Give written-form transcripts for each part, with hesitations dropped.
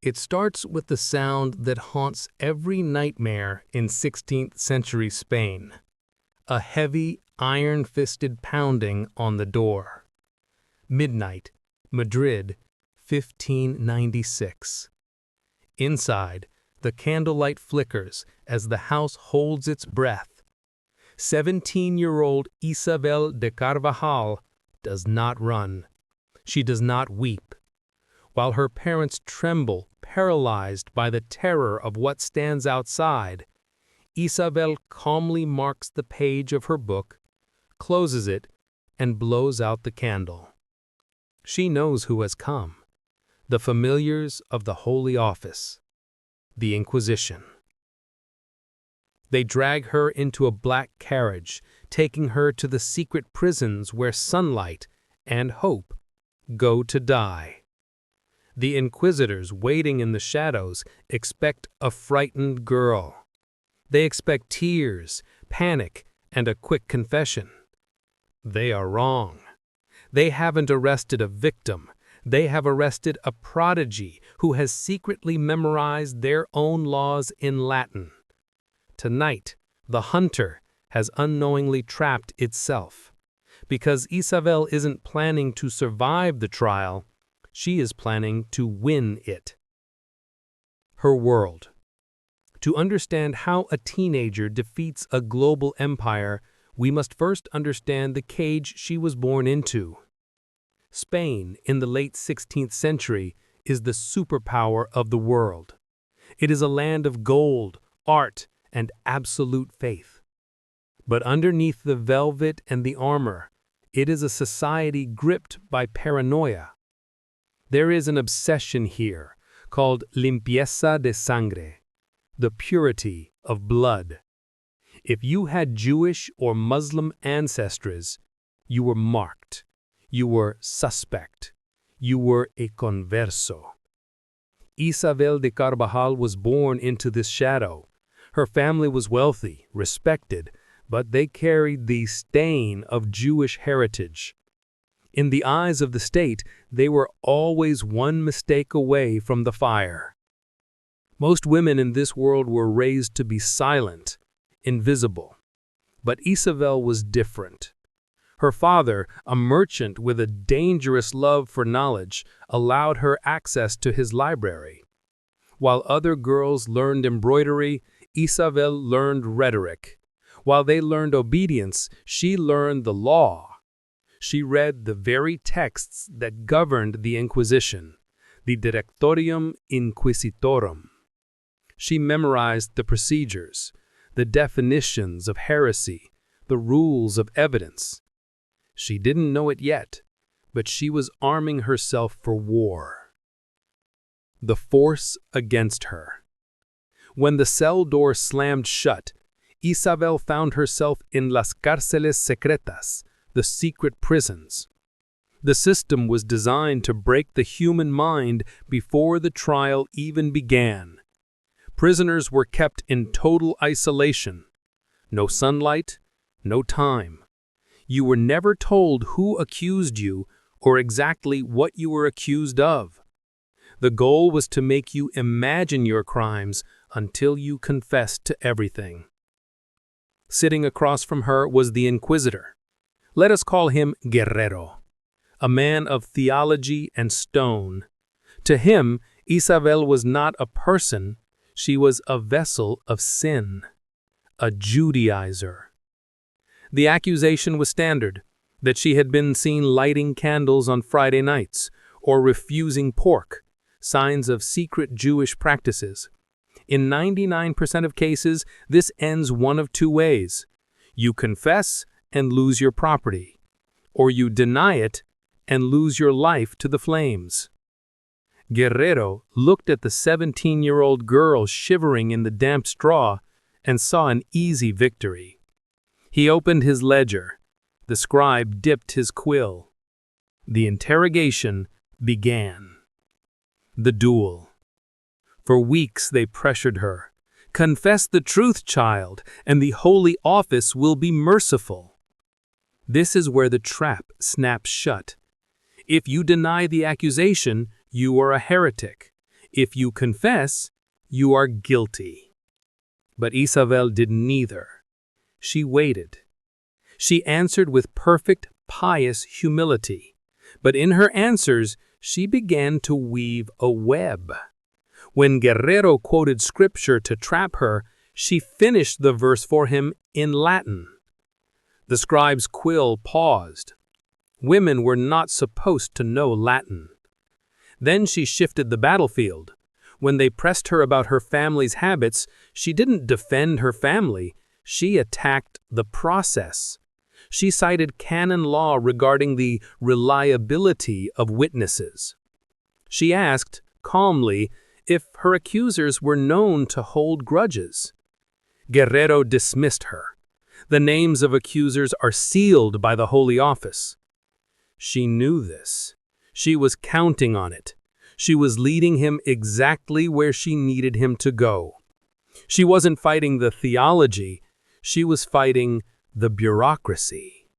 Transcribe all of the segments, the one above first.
It starts with the sound that haunts every nightmare in 16th century Spain. A heavy, iron-fisted pounding on the door. Midnight, Madrid, 1596. Inside, the candlelight flickers as the house holds its breath. 17-year-old Isabel de Carvajal does not run. She does not weep. While her parents tremble, paralyzed by the terror of what stands outside, Isabel calmly marks the page of her book, closes it, and blows out the candle. She knows who has come, the familiars of the Holy Office, the Inquisition. They drag her into a black carriage, taking her to the secret prisons where sunlight and hope go to die. The inquisitors waiting in the shadows expect a frightened girl. They expect tears, panic, and a quick confession. They are wrong. They haven't arrested a victim. They have arrested a prodigy who has secretly memorized their own laws in Latin. Tonight, the hunter has unknowingly trapped itself. Because Isabel isn't planning to survive the trial, she is planning to win it. Her world. To understand how a teenager defeats a global empire, we must first understand the cage she was born into. Spain, in the late 16th century, is the superpower of the world. It is a land of gold, art, and absolute faith. But underneath the velvet and the armor, it is a society gripped by paranoia. There is an obsession here called limpieza de sangre, the purity of blood. If you had Jewish or Muslim ancestries, you were marked. You were suspect. You were a converso. Isabel de Carvajal was born into this shadow. Her family was wealthy, respected, but they carried the stain of Jewish heritage. In the eyes of the state, they were always one mistake away from the fire. Most women in this world were raised to be silent, invisible. But Isabel was different. Her father, a merchant with a dangerous love for knowledge, allowed her access to his library. While other girls learned embroidery, Isabel learned rhetoric. While they learned obedience, she learned the law. She read the very texts that governed the Inquisition, the Directorium Inquisitorum. She memorized the procedures, the definitions of heresy, the rules of evidence. She didn't know it yet, but she was arming herself for war. The force against her. When the cell door slammed shut, Isabel found herself in las cárceles secretas, the secret prisons. The system was designed to break the human mind before the trial even began. Prisoners were kept in total isolation. No sunlight, no time. You were never told who accused you or exactly what you were accused of. The goal was to make you imagine your crimes until you confessed to everything. Sitting across from her was the Inquisitor. Let us call him Guerrero, a man of theology and stone. To him, Isabel was not a person, she was a vessel of sin, a Judaizer. The accusation was standard, that she had been seen lighting candles on Friday nights, or refusing pork, signs of secret Jewish practices. In 99% of cases, this ends one of two ways. You confess and lose your property, or you deny it and lose your life to the flames. Guerrero looked at the 17-year-old girl shivering in the damp straw and saw an easy victory. He opened his ledger. The scribe dipped his quill. The interrogation began. The duel. For weeks they pressured her. Confess the truth, child, and the Holy Office will be merciful. This is where the trap snaps shut. If you deny the accusation, you are a heretic. If you confess, you are guilty. But Isabel did neither. She waited. She answered with perfect, pious humility. But in her answers, she began to weave a web. When Guerrero quoted scripture to trap her, she finished the verse for him in Latin. The scribe's quill paused. Women were not supposed to know Latin. Then she shifted the battlefield. When they pressed her about her family's habits, she didn't defend her family. She attacked the process. She cited canon law regarding the reliability of witnesses. She asked, calmly, if her accusers were known to hold grudges. Guerrero dismissed her. The names of accusers are sealed by the Holy Office. She knew this. She was counting on it. She was leading him exactly where she needed him to go. She wasn't fighting the theology. She was fighting the bureaucracy.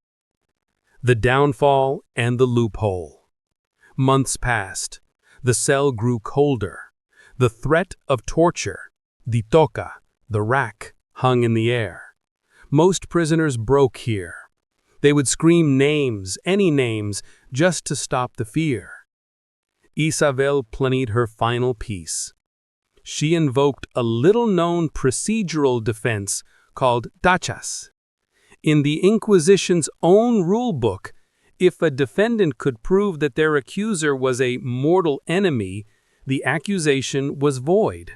The downfall and the loophole. Months passed. The cell grew colder. The threat of torture, the toca, the rack, hung in the air. Most prisoners broke here. They would scream names, any names, just to stop the fear. Isabel planned her final piece. She invoked a little-known procedural defense called Tachas. In the Inquisition's own rule book, if a defendant could prove that their accuser was a mortal enemy, the accusation was void.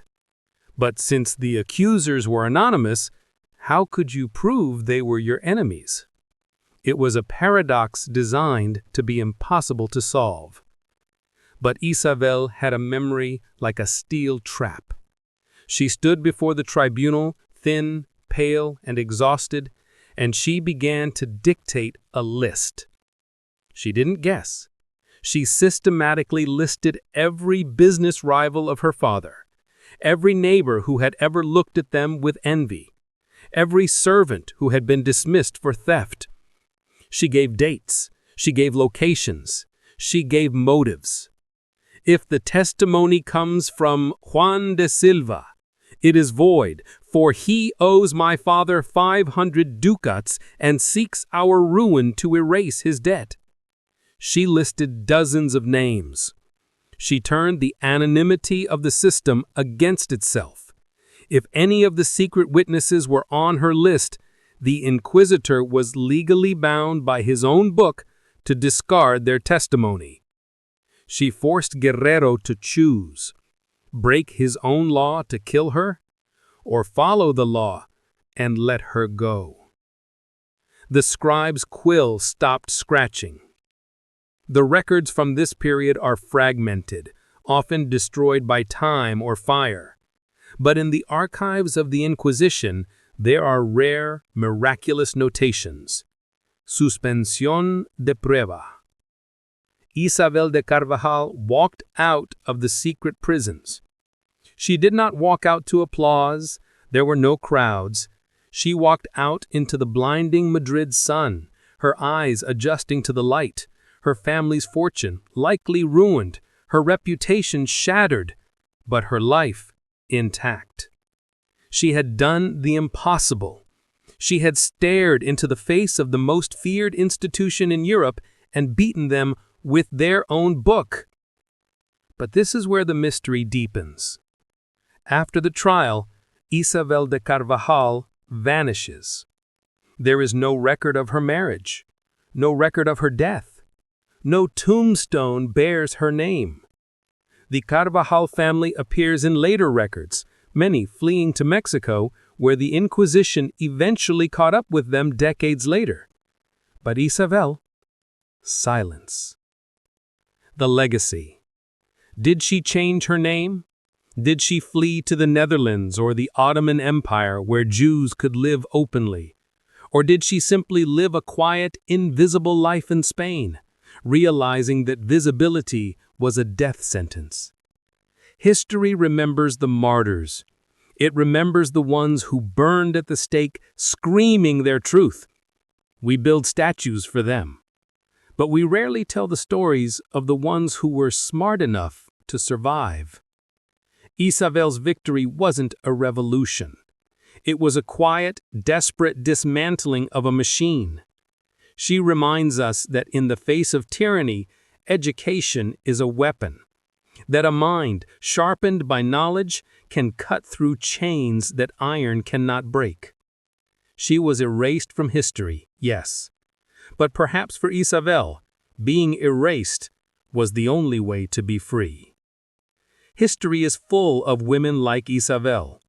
But since the accusers were anonymous, how could you prove they were your enemies? It was a paradox designed to be impossible to solve. But Isabel had a memory like a steel trap. She stood before the tribunal, thin, pale, and exhausted, and she began to dictate a list. She didn't guess. She systematically listed every business rival of her father, every neighbor who had ever looked at them with envy, every servant who had been dismissed for theft. She gave dates, she gave locations, she gave motives. If the testimony comes from Juan de Silva, it is void, for he owes my father 500 ducats and seeks our ruin to erase his debt. She listed dozens of names. She turned the anonymity of the system against itself. If any of the secret witnesses were on her list, the inquisitor was legally bound by his own book to discard their testimony. She forced Guerrero to choose, break his own law to kill her, or follow the law and let her go. The scribe's quill stopped scratching. The records from this period are fragmented, often destroyed by time or fire. But in the archives of the Inquisition, there are rare, miraculous notations. Suspensión de prueba. Isabel de Carvajal walked out of the secret prisons. She did not walk out to applause. There were no crowds. She walked out into the blinding Madrid sun, her eyes adjusting to the light, her family's fortune likely ruined, her reputation shattered, but her life intact. She had done the impossible. She had stared into the face of the most feared institution in Europe and beaten them with their own book. But this is where the mystery deepens. After the trial, Isabel de Carvajal vanishes. There is no record of her marriage, no record of her death. No tombstone bears her name. The Carvajal family appears in later records, many fleeing to Mexico, where the Inquisition eventually caught up with them decades later. But Isabel, silence. The legacy. Did she change her name? Did she flee to the Netherlands or the Ottoman Empire where Jews could live openly? Or did she simply live a quiet, invisible life in Spain, realizing that visibility was a death sentence? History remembers the martyrs. It remembers the ones who burned at the stake, screaming their truth. We build statues for them. But we rarely tell the stories of the ones who were smart enough to survive. Isabel's victory wasn't a revolution. It was a quiet, desperate dismantling of a machine. She reminds us that in the face of tyranny, education is a weapon, that a mind sharpened by knowledge can cut through chains that iron cannot break. She was erased from history, yes, but perhaps for Isabel, being erased was the only way to be free. History is full of women like Isabel,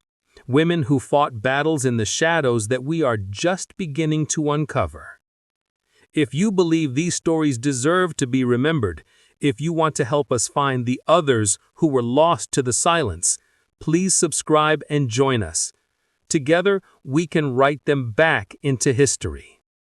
women who fought battles in the shadows that we are just beginning to uncover. If you believe these stories deserve to be remembered, if you want to help us find the others who were lost to the silence, please subscribe and join us. Together, we can write them back into history.